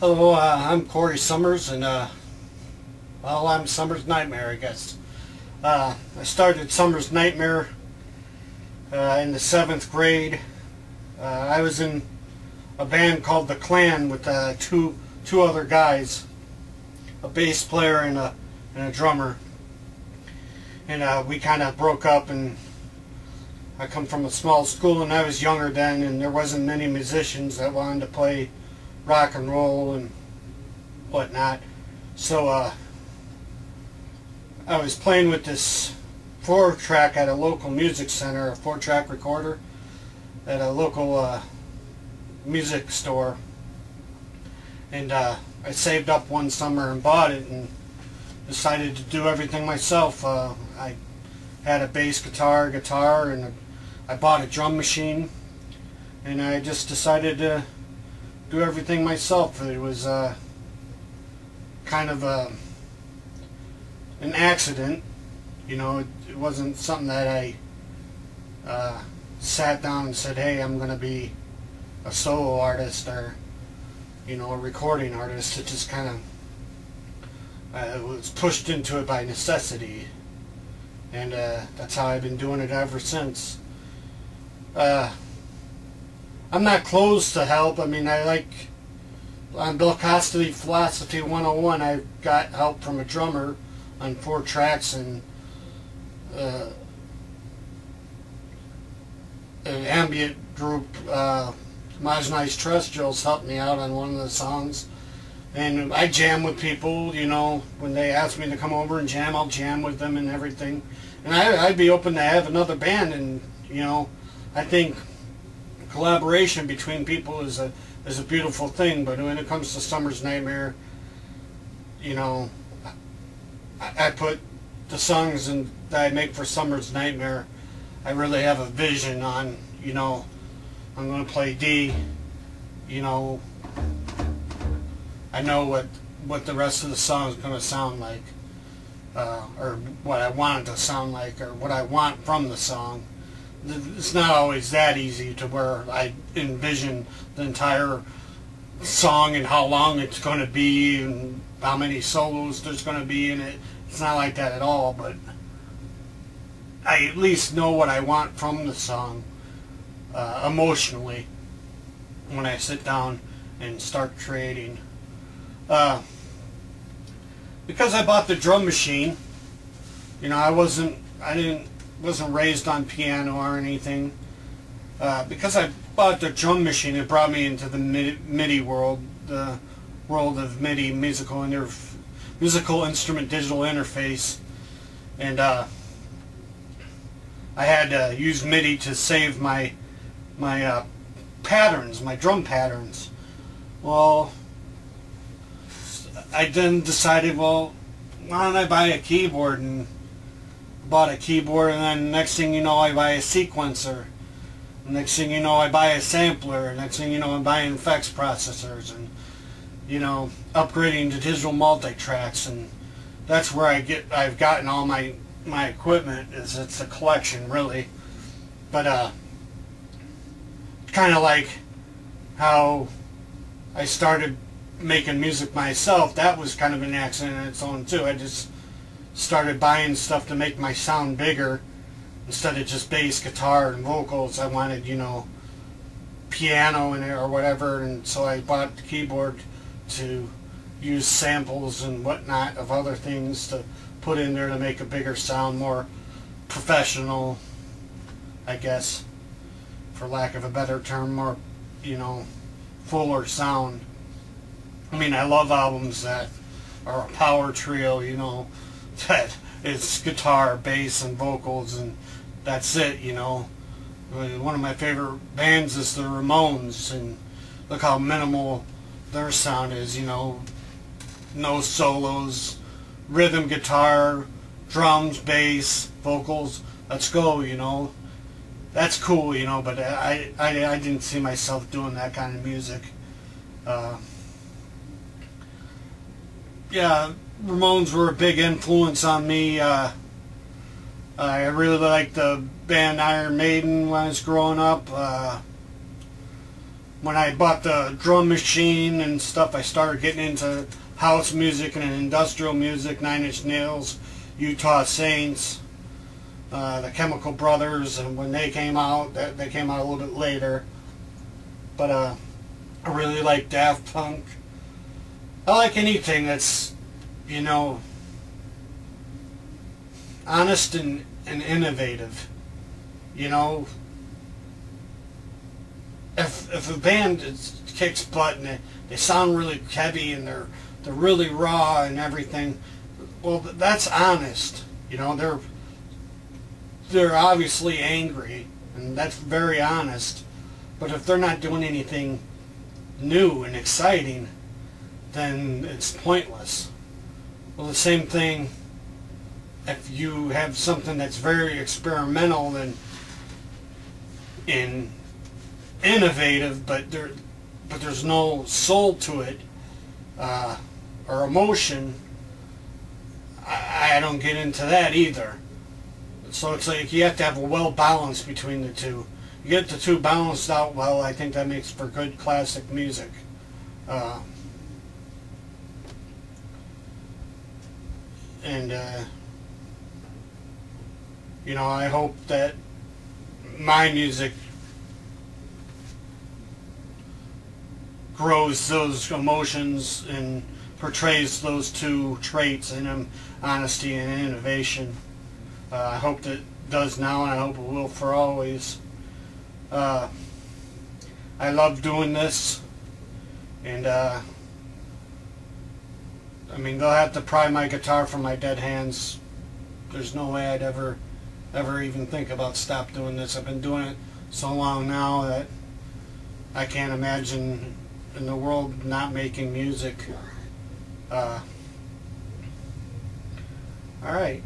Hello, I'm Corey Summers, and well, I'm Summers Nightmare, I guess. I started Summers Nightmare in the 7th grade. I was in a band called The Clan with two other guys, a bass player and a drummer. And we kind of broke up, and I come from a small school, and I was younger then, and there wasn't many musicians that wanted to play rock and roll and whatnot. So I was playing with this 4-track at a local music center, a 4-track recorder at a local music store, and I saved up one summer and bought it and decided to do everything myself. I had a bass guitar, and I bought a drum machine, and I just decided to do everything myself. It was kind of an accident, you know. It wasn't something that I sat down and said, hey, I'm going to be a solo artist or, you know, a recording artist. It just kind of was pushed into it by necessity, and that's how I've been doing it ever since. I'm not closed to help. I mean, on Bill Costly Philosophy 101, I got help from a drummer on 4 tracks, and an ambient group, Majnai's Terrestrials, helped me out on one of the songs. And I jam with people, you know, when they ask me to come over and jam, I'll jam with them and everything. And I'd be open to have another band, and, you know, I think collaboration between people is a beautiful thing. But when it comes to Summers Nightmare, you know, I put the songs that I make for Summers Nightmare, I really have a vision on, you know, I'm going to play D, you know, I know what the rest of the song is going to sound like, or what I want it to sound like, or what I want from the song. It's not always that easy to where I envision the entire song and how long it's going to be and how many solos there's going to be in it. It's not like that at all, but I at least know what I want from the song emotionally when I sit down and start creating. Because I bought the drum machine, you know, I wasn't raised on piano or anything. Because I bought the drum machine, it brought me into the MIDI world, the world of MIDI, musical instrument digital interface, and I had to use MIDI to save my patterns, my drum patterns. Well, I then decided, well, why don't I buy a keyboard, and bought a keyboard, and then next thing you know, I buy a sequencer. Next thing you know, I buy a sampler. Next thing you know, I'm buying effects processors, and, you know, upgrading to digital multi-tracks. And that's where I've gotten all my equipment. It's a collection, really. But kind of like how I started making music myself, that was kind of an accident in its own too. I just started buying stuff to make my sound bigger instead of just bass, guitar, and vocals. I wanted, you know, piano in it or whatever, and so I bought the keyboard to use samples and whatnot of other things to put in there to make a bigger sound, more professional, I guess, for lack of a better term, more, you know, fuller sound. I mean, I love albums that are a power trio, you know, that it's guitar, bass, and vocals, and that's it, you know. One of my favorite bands is the Ramones, and look how minimal their sound is, you know. No solos, rhythm guitar, drums, bass, vocals, let's go, you know. That's cool, you know, but I didn't see myself doing that kind of music. Yeah, Ramones were a big influence on me. I really liked the band Iron Maiden when I was growing up. when I bought the drum machine and stuff, I started getting into house music and industrial music, 9 Inch Nails, Utah Saints, the Chemical Brothers, and when they came out, they came out a little bit later. But I really like Daft Punk. I like anything that's, you know, honest and innovative. You know, if a band kicks butt and they sound really heavy and they're really raw and everything, well, that's honest. You know, they're obviously angry, and that's very honest. But if they're not doing anything new and exciting, then it's pointless. Well, the same thing if you have something that's very experimental and innovative, but there's no soul to it or emotion. I don't get into that either. So it's like you have to have a well balance between the two. You get the two balanced out well, I think that makes for good classic music. You know, I hope that my music grows those emotions and portrays those two traits in them, honesty and innovation. I hope that it does now, and I hope it will for always. I love doing this, and I mean, they'll have to pry my guitar from my dead hands. There's no way I'd ever even think about stop doing this. I've been doing it so long now that I can't imagine in the world not making music. All right.